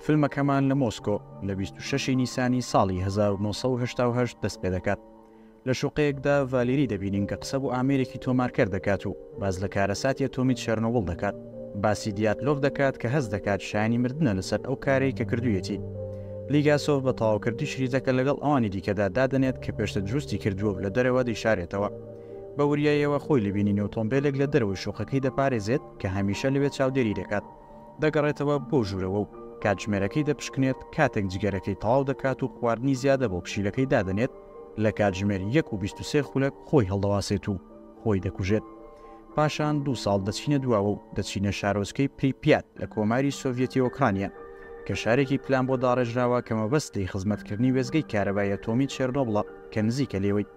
فیلمەکەمان لە مۆسکۆ لە 26 نیسانی ساڵی 1970 دەست پێ دەکات. لە شوقەیەکدا ڤالێری دەبینین کە قسە بۆ ئامێرێکی تۆمارکەر دەکات و باز لە کارەساتی ئەتۆمی چێرنۆبڵ دەکات. باسی دیاتلۆڤ دەکات کە هەست دەکات شایانی مردنە لەسەر ئەو کارەی کە کردوویەتی. لیگاسۆڤ بە تەواوکردی شریزەکە لەگەڵ ئەوانی دیکەدا دادەنێت کە پێشتر دروستی کردووە لە دەرەوە دەیشارێتەوە. بە وریایەوە خۆی لەبینین ئۆتۆمبیلێک لە دەرەوەی شوقەکەی دەپارێزێت کە هەمیشە لەوێ چاودێری دەکات. دەگەڕێتەوە بۆ ژوورەوە و کاتژمێرەکەی دەپشکنێت کاتێک جگەرەکەی تەواو دەکات و خواردنی زیادە بۆ پشیلەکەی دادەنێت. لە کاتژمێر 1:23 خولەک خۆی هەڵدەواسێت و خۆی دەکوژێت. پاشان 2 ساڵ دەچینە دواوە و دەچینە شارۆچکەی پریپیات لە کۆماری سۆڤیەتی ئۆکرانیا کە شارێکی پلان بۆ داڕێژراوە کە مەبەستی خزمەتکردنی وێزگەی کارەبای ئەتۆمی چێرنۆبڵە کە نزیکە لێوەی.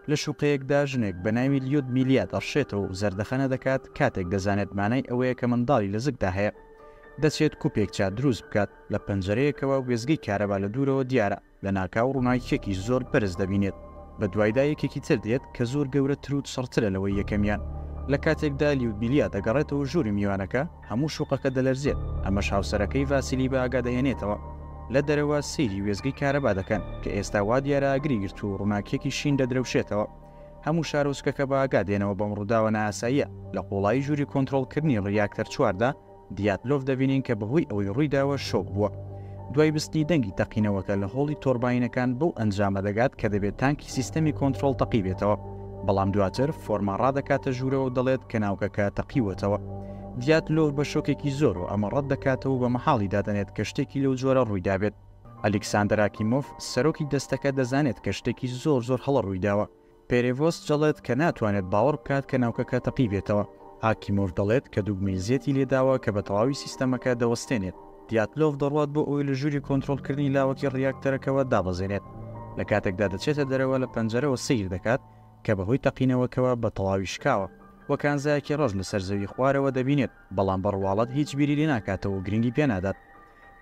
لە شوقەیەکدا ژنێک بە ناوی لیۆد میلیا دەڕشێتەوە و زەردەخەنە دەکات کاتێک دەزانێت مانای ئەوەیە کە منداڵی لە زگدا هەیە. دەچێت کوپێک چات دروست بکات لە پەنجەرەیەکەوە وێزگەی کارەبا لە دوورەوە دیارە لە ناکاو ڕووناکیەکی زۆر بەرز دەبینێت. بە دوایدا یەکێکی تر دێت کە زۆر گەورەتر و شەڕترە لەوەی یەکەمیان. لە کاتێکدا لیودمیلیا دەگەڕێتەوە ژووری میوانەکە هەموو شوقەکە دەلەرزێت. ئەمەش هاوسەرەکەی ڤاسیلی بە ئاگا دەهێنێتەوە. لە دەرەوە سەیری وێزگەی کارەبا دەکەن کە ئێستا وا دیارە ئاگری گرت و ڕووناکیەکی شین دەدرەوشێتەوە. هەموو شارۆچکەکە بە ئاگا دێنەوە بەم ڕووداوە نائاساییە. لە قوڵایی ژووری کۆنتڕۆڵکردنی ڕیاکتەر 4دا دیاتلۆڤ دەبینین کە بەهۆی ئەوەی ڕوویداوە شۆک بووە. دوای بستنی دەنگی تەقینەوەکە لە هۆڵی تۆرباینەکان بەو ئەنجامە دەگات کە دەبێت تانکی سیستەمی کۆنتڕۆڵ تەقی بێتەوە. بەڵام دواتر فۆرما ڕادەکاتە ژوورەوە و دەڵێت کە ناوکەکە تەقیوەتەوە. دیاتلۆڤ بە شۆکێکی زۆر و ئەمە ڕەت دەکاتەوە بە مەحاڵی دادەنێت کە شتێکی لەو جۆرە ڕوویدابێت. ئەلێکساندەر ئاکیمۆڤ سەرۆکی دەستەکە دەزانێت کە شتێکی زۆر هەڵە ڕوویداوە. پێرێڤۆس دەڵێت کە ناتوانێت باوەڕ بکات کە ناوکەکە تەقی بێتەوە. ئاکیمۆڤ دەڵێت کە دوگمەی زێتی لێداوە کە بە تەواوی سیستەمەکە دەوەستێنێت. دیاتلۆڤ دەڕوات بۆ ئەوی لە ژووری کۆنتڕۆڵکردنی لاوەکی ڕیاکتەرەکەوە دابەزێنێت. لە کاتێکدا دەچێتە دەرەوە لە پەنجەرەوە سیر دەکات کە بەهۆی تەقینەوەکەوە بە تەواوی شکاوە. وەکانزایەکی ڕۆژ لەسەر زەوی خوارەوە دەبینێت بەڵام بەڕواڵەت هیچ بیری لێ ناکاتەوە و گرنگی پێ نادات.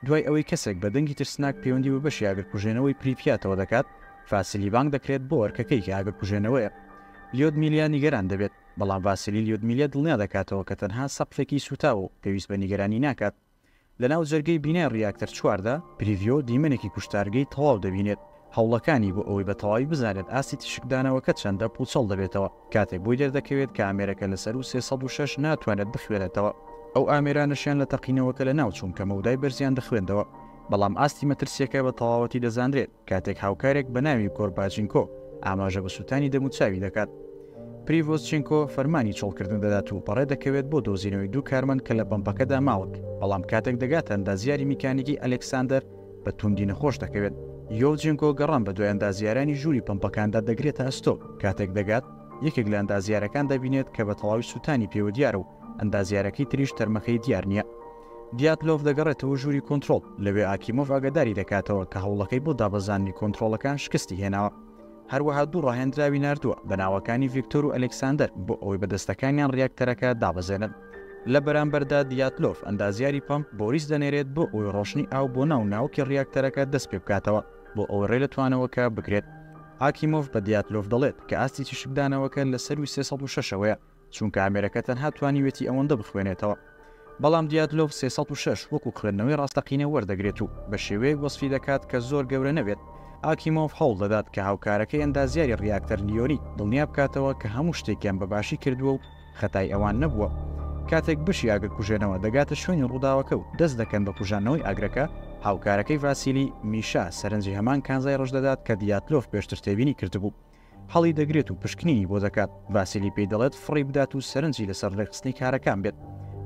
دوای ئەوەی کەسێک بە دەنگی ترسناک پەیوەندی بە بەشی ئاگرکوژێنەوەی پریپیاتەوە دەکات ڤاسیلی بانگ دەکرێت بۆ ئەرکەکەی کە ئاگرکوژێنەوەیە. لیۆدمیلیا نیگەران دەبێت بەڵام ڤاسیلی لیۆدمیلیا دڵنیا دەکاتەوە کە تەنها سەقفێکی سوتاوە و پێویست بە نیگەرانی ناکات. لەناو جەرگەی بینای ڕیاکتەر 4دا پریڤیۆ دیمەنێکی کوشتارگەی تەواو دەبینێت. هەوڵەکانی بۆ ئەوەی بە تەواوی بزانێت ئاستی تشکدانەوەکە چەندە پوچەڵ دەبێتەوە کاتێک بۆی دەردەکەوێت کە ئامێرەکە لەسەر و 306 ناتوانێت بخوێنێتەوە. ئەو ئامێرانەشیان لە تەقینەوەکە لە ناو چوون کە مەودای بەرزیان دەخوێندەوە. بەڵام ئاستی مەترسیەکە بە تەواوەتی دەزانرێت کاتێک هاوکارێک بە ناوی گۆرباچینکۆ ئاماژە بە سووتانی دەموچاوی دەکات. پریڤۆسچینکۆ فەرمانی چۆڵکردن دەدات و پەڕێ دەکەوێت بۆ دۆزینەوەی 2 کارمەند کە لە بەمپەکەدا ماوەک. بەڵام کاتێک دەگاتە ئەندازیاری میکانیکی ئەلێکساندەر بە توندی نەخۆش دەکەوێت. یۆڤجینکۆ گەڕان بە دوای ئەندازیارانی ژووری پەمپەکاندا دەگرێتە ئەستۆ. کاتێک دەگات یەکێک لە ئەندازیارەکان دەبینێت کە بە تەواوی سووتانی پێوە دیارە و ئەندازیارەکەی تریش تەرمەخەی دیار نییە. دیاتلۆڤ دەگەڕێتەوە ژووری کۆنتڕۆڵ. لەوێ ئاکیمۆڤ ئاگاداری دەکاتەوە کە هەوڵەکەی بۆ دابەزاننی کۆنتڕۆڵەکان شکستی هێناوە. هەروەها 2 ڕاهێنراوی ناردووە بە ناوەکانی ڤیکتۆر و ئەلێکساندەر بۆ ئەوەی بەدەستەکانیان ڕیاکتەرەکە دابەزێنن. لە بەرامبەردا دیاتلۆڤ ئەندازیاری پەمپ بۆریس دەنێرێت بۆ ئەوی ڕۆشنی ئاو بۆ ناوکی ڕیاکتەرەکە دەست پێ بکاتەوە بۆ ئەوە ڕێ لەتوانەوەکە بگرێت. ئاکیمۆڤ بە دیاتلۆڤ دەڵێت کە ئاستی تشکدانەوەکە لە سەروی 306ەوەیە چونکە ئامێرەکە تەنها توانیوێتی ئەوەندە بخوێنێتەوە. بەڵام دیاتلۆڤ 306 وەکو خوێندنەوەی ڕاستەقینە وەردەگرێت و بە شێوەیەک وەسفی دەکات کە زۆر گەورە نەبێت. ئاکیمۆڤ هەوڵ دەدات کە هاوکارەکەی ئەندازیاری ڕیاکتەر لیۆنی دڵنیا بکاتەوە کە هەموو شتێکیان بەباشی کردووە و خەتای ئەوان نەبووە. کاتێک بشی ئاگرکوژێنەوە دەگاتە شوێنی ڕووداوەکە و دەست دەکەن بە کوژانەوەی ئاگرەکە، هاوکارەکەی ڤاسیلی میشا سەرنجی هەمان کانزای ڕۆژ دەدات کە دیاتلۆڤ پێشتر تێبینی کردبوو. هەڵی دەگرێت و پشکنینی بۆ دەکات. ڤاسیلی پێی دەڵێت فڕی بدات و سەرنجی لەسەر ڕێخستنی کارەکان بێت.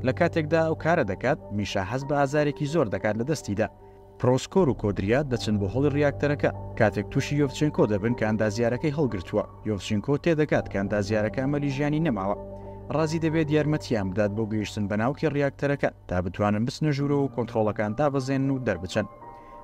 لە کاتێکدا ئەو کارە دەکات میشا هەست بە ئازارێکی زۆر دەکات لە دەستیدا. پرۆسکۆر و کۆدریا دەچن بۆ هەڵی ڕیاکتەرەکە. کاتێک تووشی یۆڤچینکۆ دەبن کە ئەندازیارەکەی هەڵگرتووە. یۆڤچینکۆ تێدەکات کە ئەندازیارەکە ئەمەلی ژیانی نەماوە. ڕازی دەبێت یارمەتیان بدات بۆ گەیشتن بە ناوکی ڕیاکتەرەکە تا بتوانن بچنە ژوورەوە و کۆنتڕۆڵەکان دابەزێنن و دەربچن.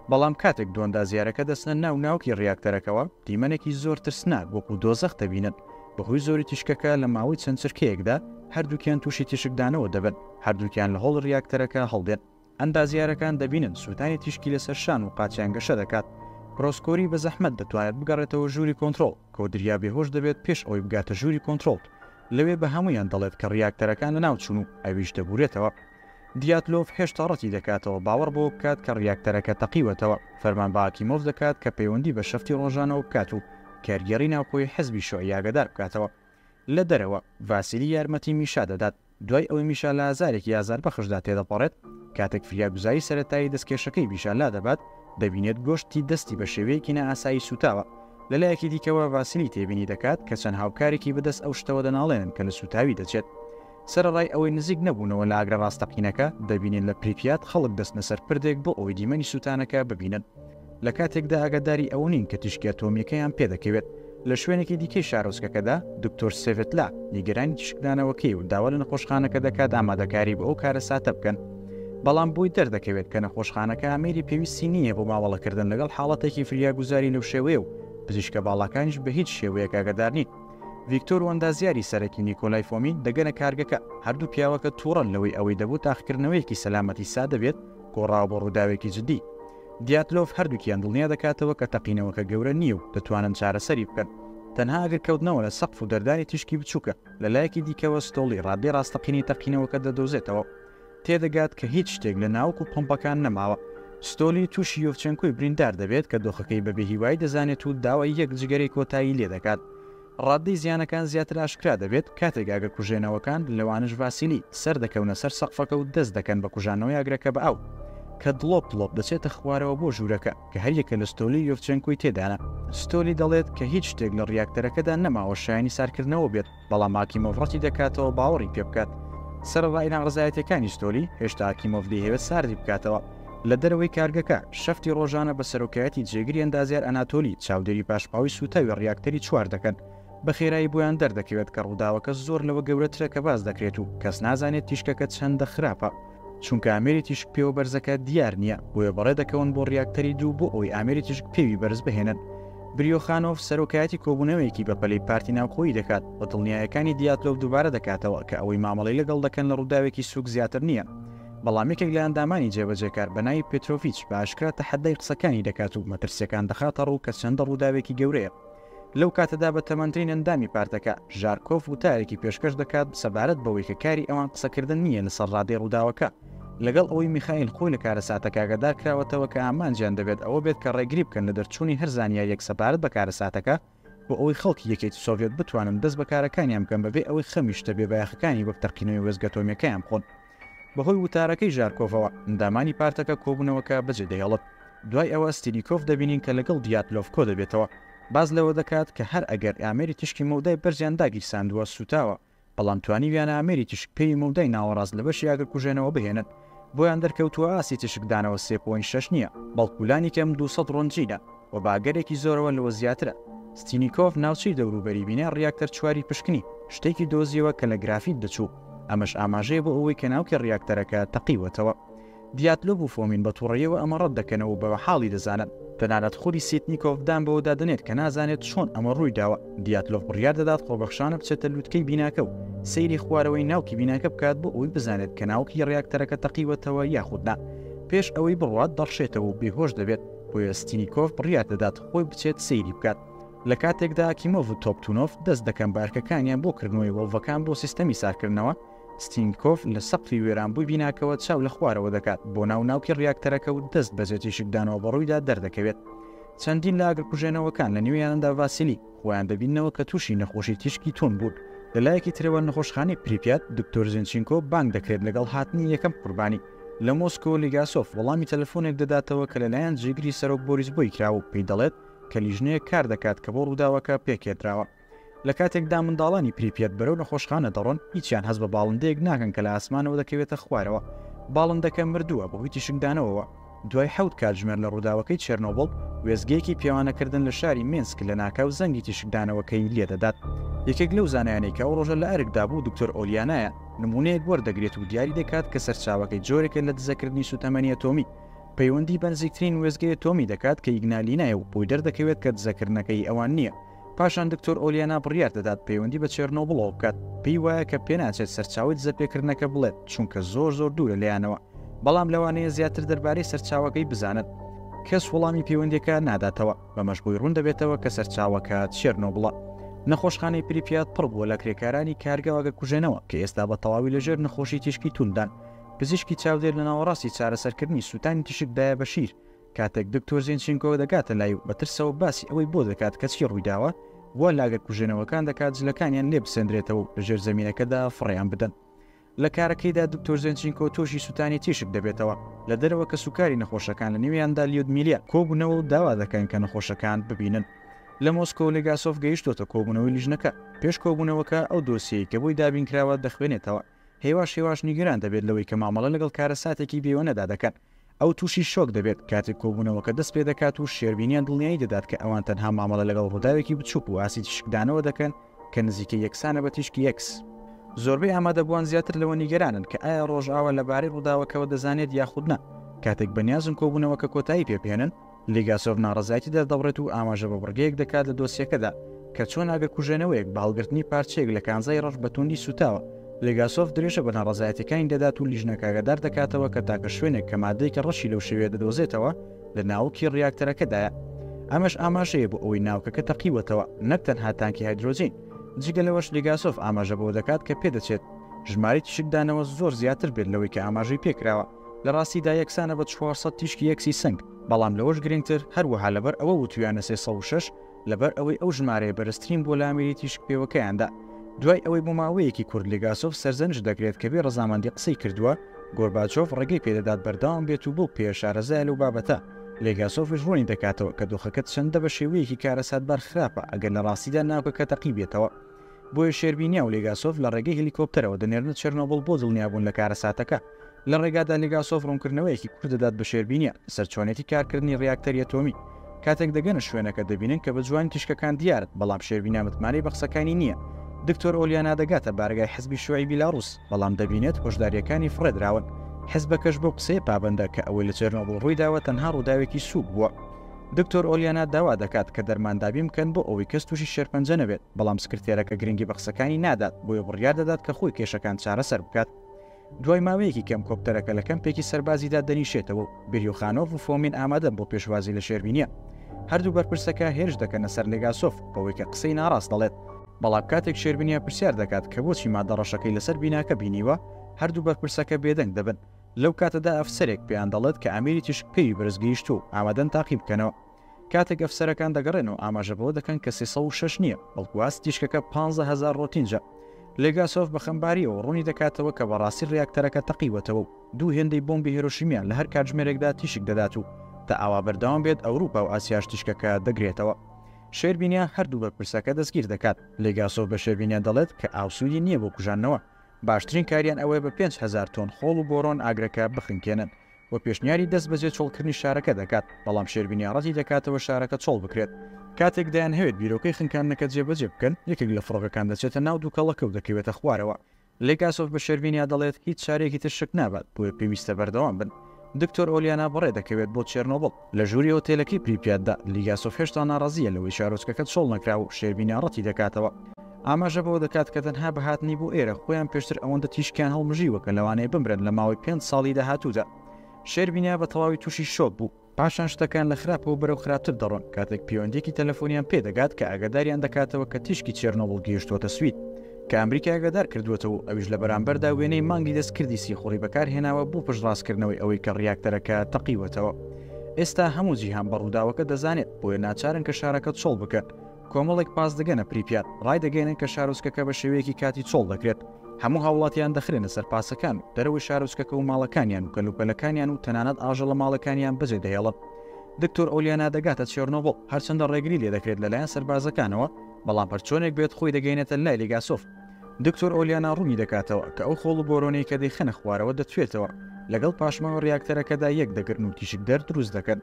بەڵام کاتێک دو ئەندازیارەکە دەچنە ناوکی ڕیاکتەرەکەەوە دیمەنێکی زۆر ترسناک وەکو دۆزەخ دەبینن. بەهۆی زۆری تیشکەکە لە ماوەی چەند چرکەیەکدا هەردووکیان تووشی تیشکدانەوە دەبن. هەردووکیان لە هۆڵ ڕیاکتەرەکە هەڵدێن. ئەندازیارەکان دەبینن سووتانی تیشکی لەسەر شان و قاچیان گەشە دەکات. پرۆسکۆری بە زەحمەت دەتوانێت بگەڕێتەوە ژووری کۆنتڕۆڵ. کۆدریا بێهۆش دەبێت پێش ئەوی بگاتە ژووری کۆنتڕۆڵ. لەوێ بە هەمویان دەڵێت کە ڕیاکتەرەکان لە ناو چوون و ئەویش دەبورێتەوە. دیاتلۆف هێشتا ڕەتی دەکاتەوە باوەڕ بۆ بکات کە ڕیاکتەرەکە تەقیوەتەوە. فەرمان بە ئاکیمۆف دەکات کە پەیوەندی بە شەفتی ڕۆژانەوە بکات و کارگەری ناوخۆی حەزبی شۆعی ئاگادار بکاتەوە. لە دەرەوە ڤاسیلی یارمەتی میشا دەدات. دوای ئەوەی میشا لە ئازارێکی ئازاربەخشدا تێدەپەڕێت، کاتێک فریاگوزاری سەرەتایی دەستکێشەکەی میشا لا دەبات، دەبینێت گۆشتی دەستی بە شێوەیەکی نائاسایی سوتاوە. لەلایەکی دیکەوە ڤاسیلی تێبینی دەکات کە چەند هاوکارێکی بەدەست ئەو شتەوە دەناڵێنن کە لە سوتاوی دەچێت. سەرڕای ئەوەی نزیک نەبوونەوە لە ئاگرە ڕاستەقینەکە، دەبینێت لە پریپیات خەڵک دەستنە سەر پردێک بۆ ئەوەی دیمەنی سوتانەکە ببینن. لە کاتێکدا ئاگاداری ئەو نین کە تیشکی ئەتۆمیەکەیان پێدەکەوێت. لە شوێنێکی دیکەی شارۆچکەکەدا دکتۆر سێڤێتلا نیگەرانی تیشکدانەوەکەی و داوا لە نەخۆشخانەکە دەکات ئامادەکاری بە ئەو کارە ساتە بکەن. بەڵام بۆی دەردەکەوێت کە نەخۆشخانەکە ئامێری پێویستی نییە بۆ ماوەڵەکردن لەگەڵ حاڵەتێکی فریاگوزاری لەو شێوەیە و پزیشکە باڵاکانیش بە هیچ شێوەیەک ئاگادار نین. ڤیکتۆر وەندازیاری سەرەکی نیکۆلای فۆمین دەگەنە کارگەکە. هەردوو پیاوەکە تووڕەن لەوەی ئەوەی دەبوو تاقیکردنەوەیەکی سەلامەتی سا دەبێت گۆڕاوە بۆ ڕووداوێکی جدی. دیاتلۆف هەردووکیان دڵنیا دەکاتەوە کە تەقینەوەکە گەورە نییە و دەتوانن چارەسەری بکەن. تەنها ئەگەر کەوتنەوە لە سەقف و دەردانی تیشکی بچووکە لەلایەکی دیکەوە ستۆڵی ڕادەی ڕاستەقینی تەقینەوەکە دەدۆزێتەوە. تێدەگات کە هیچ شتێک لە ناوک و پۆمپەکان نەماوە. ستۆلی تووشی یۆڤچەنکۆی بریندار دەبێت کە دۆخەکەی بەبێ هیوای دەزانێت و داوای یەک جگەرەی کۆتایی لێ دەکات. ڕادەی زیانەکان زیاتر ئاشکرا دەبێت کاتێک ئاگە کوژێنەوەکان لەوانش ڤاسیلی سەر دەکەونە سەر سەقفەکە و دەست دەکەن بە کوژانەوەی ئاگرەکە بە ئاو کە دڵۆپ دەچێتە خوارەوە بۆ ژوورەکە کە هەریەکە لە ستۆلی یۆڤچەنکۆی تێدانە. ستۆلی دەڵێت کە هیچ شتێک لە ڕیاکتەرەکەدا نەماوە شایانی سارکردنەوە بێت، بەڵام ئاکیمۆڤ ڕەتی دەکاتەوە باوەڕی پێ بکات. سەرڕای ناڕزایەتەکانی ستۆلی هێشتا ئاکیمۆڤ دەیەوێت ساردی بکاتەوە. لە دەرەوەی کارگەکە شەفتی ڕۆژانە بە سەرۆکایەتی جێگیری ئەندازیار ئەناتۆلی چاودێری پاشپاوی سوتاوی ڕیاکتەری چوار دەکەن. بە خێرایی بۆیان دەردەکەوێت کە ڕووداوەکە زۆر لەوە گەورەترە کە باز دەکرێت و کەس نازانێت تیشکەکە چەندە خراپە، چونکە ئامێری تیشک پێوە بەرزەکە دیار نییە، بۆیە بەڕێ دەکەون بۆ ڕیاکتەری دوو بۆ ئەوی ئامێری تیشک پێوی بەرز بهێنن. بریۆخانۆف سەرۆکایەتی کۆبوونەوەیەکی بە پەلەی پارتی ناوخۆیی دەکات، بە دڵنیایەکانی دیاتلۆف دووبارە دەکاتەوە کە ئەوەی مامەڵەی لەگەڵ دەکەن لە ڕووداوێکی سوک زیاتر نییە. بەڵام یەکێک لە ئەندامانی جێبەجێکار بە ناوی پێترۆڤیچ بە ئاشکرا تەحەدای قسەکانی دەکات و مەترسیەکان دەخاتە ڕوو کە چەندە ڕووداوێکی گەورەیە. لەو کاتەدا بە تەمەندترین ئەندامی پارتەکە ژارکۆف وتارێکی پێشکەش دەکات سەبارەت بەوەی کە کاری ئەوان قسەکردن نییە لەسەر ڕادەی ڕووداوەکە، لەگەڵ ئەوەی میخائیل خۆی لە کارەساتەکە ئاگادار کراوەتەوە کە ئامانجیان دەبێت ئەوە بێت کە ڕێگری بکەن لە دەرچوونی هەر زانیاریەک سەبارەت بە کارەساتەکە بۆ ئەوەی خەڵکی یەکێتی سۆڤێت بتوانن دەست بە کارەکانیان بکەن بەبێ ئەوەی خەمیشتە بێبایەخەکانی وەک تەرقینەوەی وەزگە ئەتۆمیەکەیان بخۆن. بەهۆی وتارەکەی ژارکۆڤەوە ئەندامانی پارتەکە کۆبوونەوەکە بەجێ دەهێڵێت. دوای ئەوە ستینیکۆف دەبینین کە لەگەڵ دیاتلۆف کۆ دەبێتەوە. باز لەوە دەکات کە هەر ئەگەر ئامێری تشکی مەودای بەرزیان داگیرساندووە سوتاوە، بەڵام توانیویانە ئامێری تشک پێی مەودای ناوەڕاست لە بەشی ئاگر کوژێنەوە بهێنن. بۆیان دەرکەوتووە ئاسی تشکدانەوە 3.6 نییە، بەڵکولانی کەم 200 ڕۆنجینە و باگەرێکی زۆرەوە لەوە زیاترە. ستینیکۆف ناوچەی دەوروبەری بینە ڕیاکتەر چواری پشکنی شتێکی دۆزیەوە کە لە گرافیت دەچوو، ئەمەش ئاماژەیە بۆ ئەوەی کە ناوکە ڕیاکتەرەکە تەقیوەتەوە. دیاتلۆف و فۆمین بە تووڕەیەوە ئەمە ڕەت دەکەنەوە بەوە حاڵی دەزانن. تەنانەت خۆری سێتنیکۆف دان بەوە دادنێت کە نازانێت چۆن ئەمە ڕووی داوە. دیاتلۆف بڕیار دەدات خۆبەخشانە بچێتە لووتکەی بیناکە و سەیری خوارەوەی ناوکی بیناکە بکات بۆ ئەوی بزانێت کە ناوکی ڕیاکتەرەکە تەقیوەتەوە یاخودنا. پێش ئەوەی بڕوات دەڕشێتەوە و بێهۆش دەبێت، بۆیە ستینیکۆف بڕیار دەدات خۆی بچێت سەیری بکات. لە کاتێکدا ئاکیمۆڤ و تۆپتونۆف دەست دەکەن بارکەکانیان بۆ کردنەوەی وەڵڤەکان بۆ سیستەمی سارکردنەوە، ستینیکۆف لە سەقفی وێرانبووی بیناکەوە چاو لە خوارەوە دەکات بۆ ناوکی ڕیاکتەرەکە و دەست بەجێتی شکدانەوە بەڕوویدا دەردەکەوێت. چەندین لە ئاگر کوژێنەوەکان لە نوێیاندا ڤاسیلی خۆیان دەبینەوە کە تووشی نەخۆشی تیشکی تون بوون. لەلایەکی ترەوە نەخۆشخانەی پریپیات دکتۆر زینچینکۆ بانگ دەکرێت لەگەڵ هاتنی یەکەم قوربانی. لە مۆسکۆ لیگاسۆف وەڵامی تەلەفۆنێک دەداتەوە کە لەلایەن جێگری سەرۆک بۆریس بۆی کراوە پێی دەڵێت کە لیژنەیە کار دەکات کە بۆ ڕووداوەکە پێکێتراوە. لە کاتێکدا منداڵانی پریپیات بەرەو نەخۆشخانە دەڕۆن، هیچیان هەست بە باڵندەیەک ناکەن کە لە ئاسمانەوە دەکەوێتە خوارەوە. باڵندەکە مردووە بەهۆی تیشکدانەوەوە. دوای 7 کاتژمێر لە ڕووداوەکەی چێرنۆبڵ وێزگەیەکی پیاوانەکردن لە شاری مینسک لە ناکاو زەنگی تیشکدانەوەکەی لێدەدات. یەکێک لەو زانایانەی کە ئەو ڕۆژە لە ئەرکدا بوو دکتۆر ئۆلیانایە نمونەیەک وەردەگرێت و دیاری دەکات کە سەرچاوەکەی جۆرێکە لە دزەکردنی سوتەمەنی ئەتۆمی. پەیوەندی بە نزیکترین وێزگەی ئەتۆمی دەکات کە ئیگنالینایە و بۆی دەردەکەوێت کە دزەکردنەکەی ئەوان نییە. پاشان دکتۆر ئۆلیانا بڕیار دەدات پەیوەندی بە چێرنۆبڵەوە بکات. پێی وایە کە پێناچێت سەرچاوی دزەپێکردنەکە بڵێت چونکە زۆر دوورە لەیانەوە، بەڵام لەوانەیە زیاتر دەربارەی سەرچاوەکەی بزانێت. کەس وەڵامی پەیوەندیەکە ناداتەوە، بەمەش بۆی ڕوون دەبێتەوە کە سەرچاوەکە چێرنۆبڵە. نەخۆشخانەی پریپیات پڕ بووە لە کرێکارانی کارگەوەگە کوژێنەوە کە ئێستا بە تەواوی لەژێر نەخۆشی تیشکی توندان. پزیشکی چاودێر لە ناوەڕاستی چارەسەرکردنی سووتانی تیشکدایە بە شیر کاتێک دکتۆر زینچینکۆ دەگاتە لای و بەترسەوە باسی ئەوەی بۆ دەکات کە چی ڕوویداوە وە لاگەر کوژێنەوەکان دەکات جلەکانیان لێ بسەندرێتەوە لە ژێر زەمینەکەدا فڕیان بدەن. لە کارەکەیدا دکتۆر زینچینکۆ تۆشی سووتانی تیشک دەبێتەوە لە دەرەوە کە سوکاری نەخۆشەکان لە نێویاندا لیودمیلیا کۆبوونەوە و داوا دەکەن کە نەخۆشەکان ببینن. لە مۆسکۆ لێگاسۆف گەیشتۆتە کۆبوونەوەی لیژنەکە پێش کۆبوونەوەکە ئەو دۆسیەی کە بۆی دابینکراوە دەخوێنێتەوە. هێواش نیگەران دەبێت لەوەی کە مامەڵە لەگەڵ کارەساتێکی بێوەنەدا دەکەن. ئەو تووشی شۆک دەبێت کاتێک کۆبوونەوەکە دەست پێ دەکات و شێربینیان دڵنیایی دەدات کە ئەوان تەنها مامەڵە لەگەڵ ڕووداوێکی بچووک و ئاسی تیشکدانەوە دەکەن کە نزیکە یەکسانە بە تیشکی یەکس. زۆربەی ئامادەبووان زیاتر لەوە نیگەرانن کە ئایا ڕۆژئاوا لەبارەی ڕووداوەکەوە دەزانێت یاخودنا. کاتێک بەنیازن کۆبوونەوەکە کۆتایی پێبێنن لێگاسۆف ناڕەزایەتی دەردەبڕێت و ئاماژە بە بڕگەیەک دەکات لە دۆسیەکەدا کە چۆن ئاگەر کوژێنەوەیەک بەهەڵگرتنی پارچەیەک لە کانزای ڕەش بەتوندی سوتاوە. لێگاسۆف درێژە بە ناڕەزایەتەکانی دەدات و لیژنەکە ئاگادار دەکاتەوە کە تاکە شوێنێک کە مادەی کە ڕەشی لەو شێوەیە دەدۆزێتەوە لە ناوکی ڕیاکتەرەکەدایە. ئەمەش ئاماژەیە بۆ ئەوەی ناوکەکە تەقیوەتەوە نەک تەنها تانکی هایدرۆجین. جگە لەوەش لێگاسۆف ئاماژە بۆ دەکات کە پێدەچێت ژماری تیشکدانەوە زۆر زیاتر بێت لەوەی کە ئاماژەی پێکراوە. لە ڕاستیدا یەکسانە بە 400 تیشکی یەکسی سنگ، بەڵام لەوەش گرنگتر هەروەها لەبەر ئەوە وتویانە 306 لەبەر ئەوەی ئەو ژمارەیە بەرزترین بۆ لامیری تیشک پێوەکەیاندا. دوای ئەوەی بۆ ماوەیەکی کورد لێگاسۆف سەرزەنج دەکرێت کە بێ ڕەزامەندی قسەی کردووە گۆرباچۆف ڕێگەی پێدەدات بەردەوام بێت و بۆ پێشارەزای لەو بابەتە. لێگاسۆفش ڕوونی دەکاتەوە کە دۆخەکەت چەندە بە شێوەیەکی کارەساتبار خراپە ئەگەر لە ڕاستیدا ناوکەکە تەقی بێتەوە. بۆیە شێربینیا و لێگاسۆف لە ڕێگەی هەلیکۆپتەرەوە دەنێرنە چێرنۆبڵ بۆ دڵنیابوون لە کارەساتەکە. لە ڕێگادا لێگاسۆف ڕوونکردنەوەیەکی کورد دەدات بە شێربینیە سەرچۆنێتی کارکردنی ڕیاکتەری ئەتۆمی. کاتێک دەگەنە شوێنەکە دەبینن کە بە جوانی تیشکەکان دیارت، بەڵام شێربینیا متمانەی بە قسەکانی نییە. دکتۆر ئۆلیانا دەگاتە بارگای حزبی شوعی بیلاڕوس، بەڵام دەبینێت هۆشداریەکانی فڕێدراون. حزبەکەش بۆ قسەی پابندە کە ئەوەی لە چێرنۆبڵ ڕوویداوە تەنها ڕووداوێکی سووک بووە. دکتۆر ئۆلیانا داوا دەکات کە دەرماندابی بکەن بۆ ئەوەی کەس تووشی شێرپەنجە نەبێت، بەڵام سکرتێرەکە گرنگی بە قسەکانی نادات، بۆیە بڕیار دەدات کە خۆی کێشەکان چارەسەر بکات. دوای ماوەیەکی کەم کۆپتەرەکە لە کەمپێکی سەربازیدا دەنیشێتەوە و بیریۆخانۆف و فۆمین ئامادەن بۆ پێشوازی لە شێربینیە. هەردوو بەرپرسەکە هێرش دەکەنە سەر لێگاسۆف بەوەی کە قسەی ناڕاست دەڵێت، بەڵام کاتێک شێربینیا پرسیار دەکات کە بۆچی مادە ڕەشەکەی لەسەر بیناکە بینیوە هەردوو بەرپرسەکە بێدەنگ دەبن. لەو کاتەدا ئەفسەرێک پێیان دەڵێت کە ئەمیری تیشکەی بەرزگەیشت و ئامادەن تاقی بکەنەوە. کاتێک ئەفسەرەکان دەگەڕێنەوە ئاماژە بەوە دەکەن کە 306 نییە، بەڵکو واست تیشکەکە 15,000 ڕۆتینجە. لێگاسۆف بە خەمباریەوە ڕوونی دەکاتەوە کە بەڕاستی ڕیاکتەرەکە تەقیوەتەوە و دوو هێندەی بۆمبی هیرۆشیمیان لە هەر کاتژمێرێکدا تیشک دەدات و تا ئاوا بەردەوام بێت ئەوروپا و ئاسیاش تیشکەکە دەگرێتەوە. شێربینیا هەردوو بەرپرسەکە دەستگیر دەکات. لێگاسۆف بە شێربینیا دەڵێت کە ئاوسوودی نییە بۆ کوژانەوە، باشترین کاریان ئەوەیە بە 5,000 تۆن خۆڵ و بۆڕۆن ئاگرەکە بخنکێنن و پێشنیاری دەست بەجێ چۆڵکردنی شارەکە دەکات، بەڵام شێربینیا ڕەتی دەکاتەوە شارەکە چۆڵ بکرێت. کاتێک دایان هەوێت بیرۆکەی خنکانەکە جێبەجێ بکەن، یەکێک لە فڕۆکەکان دەچێتە ناو دووکەڵەکە و دەکەوێتە خوارەوە. لێگاسۆف بە شێربینیا دەڵێت هیچ شارێکی تر شک نابات، بۆیە پێویستە بەردەوام بن. دکتۆر ئۆلیانا بەڕێ دەکەوێت بۆ چێرنۆبڵ. لە ژووری ئۆتێلەکەی پریپیاتدا لێگاسۆف هێشتا ناڕازیە لەوەی شارۆچکەکە چۆڵ نەکرا و شێربینیا ڕەتی دەکاتەوە. ئاماژە بەوە دەکات کە تەنها بەهاتنی بۆ ئێرە خۆیان پێشتر ئەوەندە تیشکیان هەڵمژیوە کە لەوانەیە بمرن لە ماوەی 5 ساڵی داهاتوودا. شێربینیا بە تەواوی تووشی شۆک بوو، پاشان شتەکان لە خراپەوە بەرەو خراپتر دەڕۆن کاتێک پیوەندێکی تەلەفۆنیان پێدەگات کە ئاگاداریان دەکاتەوە کە تیشکی چێرنۆبڵ گەیشتووەتە سوید کە ئەمریکا ئاگادار کردوێتەوە و ئەویش لە بەرامبەردا وێنەی مانگی دەستکردی سیخۆڕی بەکارهێناوە بۆ پشتڕاستکردنەوەی ئەوەی کە ڕیاکتەرەکە تەقیوەتەوە. ئێستا هەموو جیهان بە ڕووداوەکە دەزانێت، بۆیە ناچارن کە شارەکە چۆڵ بکەن. کۆمەڵێک پاس دەگەنە پریپیات، ڕای دەگەێنن کە شارۆچکەکە بە شێوەیەکی کاتی چۆڵ دەکرێت. هەموو هاوڵاتیان دەخرێنە سەر پاسەکان و دەرەوەی شارۆچکەکە و ماڵەکانیان و کەلوپەلەکانیان و تەنانەت ئاژەڵە ماڵەکانیان بەجێ دەهێڵن. دکتۆر ئۆلیانا دەگاتە چێرنۆبڵ، هەرچەندە ڕێگری لێ دەکرێت لەلایەن سەربازەکانەوە، بەڵام پەرچۆنێک بێت خۆی دەگەینێتە لای لێگاسۆف. دکتۆر ئۆلیانا ڕوونی دەکاتەوە کە ئەو خۆڵ و بۆرۆنەی کە دەیخەنە خوارەوە دەتوێتەوە، لەگەڵ پاشماوە ڕیاکتەرەکەدا یەک دەگرن و تیشک دروست دەکەن.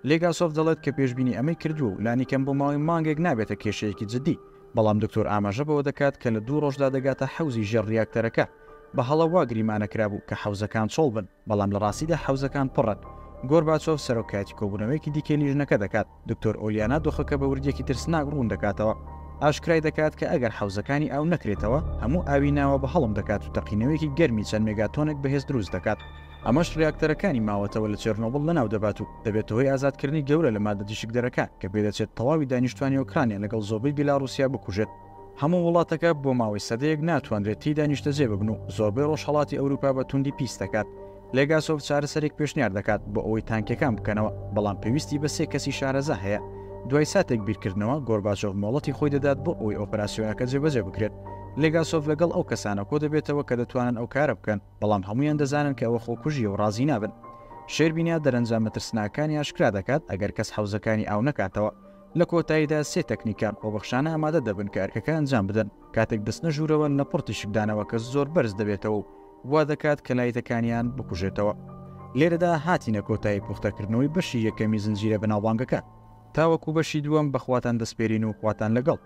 لێگاسۆف دەڵێت کە پێشبینی ئەمەی کردووە و لانیکەم بۆ ماوەی مانگێک نابێتە کێشەیەکی جددی، بەڵام دکتۆر ئاماژە بەوە دەکات کە لە 2 ڕۆژدا دەگاتە حەوزی ژێر ڕیاکتەرەکە. بە هەڵە وا گریمانەکرا بوو کە حەوزەکان چۆڵ بن، بەڵام لە ڕاستیدا حەوزەکان پڕن. گۆرباچۆف سەرۆکاتی کۆبوونەوەیەکی دیکەی لیژنەکە دەکات. دکتۆر ئۆلیانا دۆخەکە بە وردێکی ترسناک ڕوون دەکاتەوە. ئاشکرای دەکات کە ئەگەر حەوزەکانی ئاو نەکرێتەوە هەموو ئاوی ناوە بە هەڵم دەکات و تەقینەوەیەکی گەرمی چەند مێگاتۆنێک بەهێز دروست دەکات. ئەمەش ڕیاکتەرەکانی ماوەتەوە لە چێرنۆبڵ لەناو دەبات و دەبێت هۆی ئازادکردنی گەورە لە مادە تیشکدەرەکە کە پێدەچێت تەواوی دانیشتوانی ئۆکرانیا لەگەڵ زۆربەی بیلاڕوسیا بکوژێت. هەموو وڵاتەکە بۆ ماوەی سەدەیەک ناتوانرێت تی دانیشتەجێ ببن و زۆربەی ڕۆژهەڵاتی ئەوروپا بە توندی پیس دەکات. لێگاسۆف چارەسەرێک پێشنیار دەکات بۆ ئەوەی تانکەکان بکەنەوە، بەڵام پێویستی بە 3 کەسی شارەزا هەیە. دوای ساتێک بیرکردنەوە گۆرباچۆڤ مۆڵەتی خۆی دەدات بۆ ئەوەی ئۆپەراسیۆنەکە جێبەجێ بکرێت. لێگاسۆف لەگەڵ ئەو کەسانە کۆ دەبێتەوە کە دەتوانن ئەو کارە بکەن، بەڵام هەمویان دەزانن کە ئەوە خۆکوژیە و ڕازی نابن. شێربینیا دەرەنجام مەترسناکانی ئاشکرا دەکات ئەگەر کەس حوزەکانی ئاو نەکاتەوە. لە کۆتاییدا 3 تەکنیکان خۆبەخشانە ئامادە دەبن کە ئەرکەکە ئەنجام بدەن کاتێک دەستنە ژوورەوە لە پڕتی شکدانەوە کە زۆر بەرز دەبێتەوە و وا دەکات کە لایتەکانیان بکوژێتەوە. لێرەدا هاتینە کۆتایی پوختەکردنەوەی بەشی یەکەمی زنجیرە بەناوبانگەکە. تاوەکو بەشی دووەم بەخواتان دەسپێرین و خواتان لەگەڵ.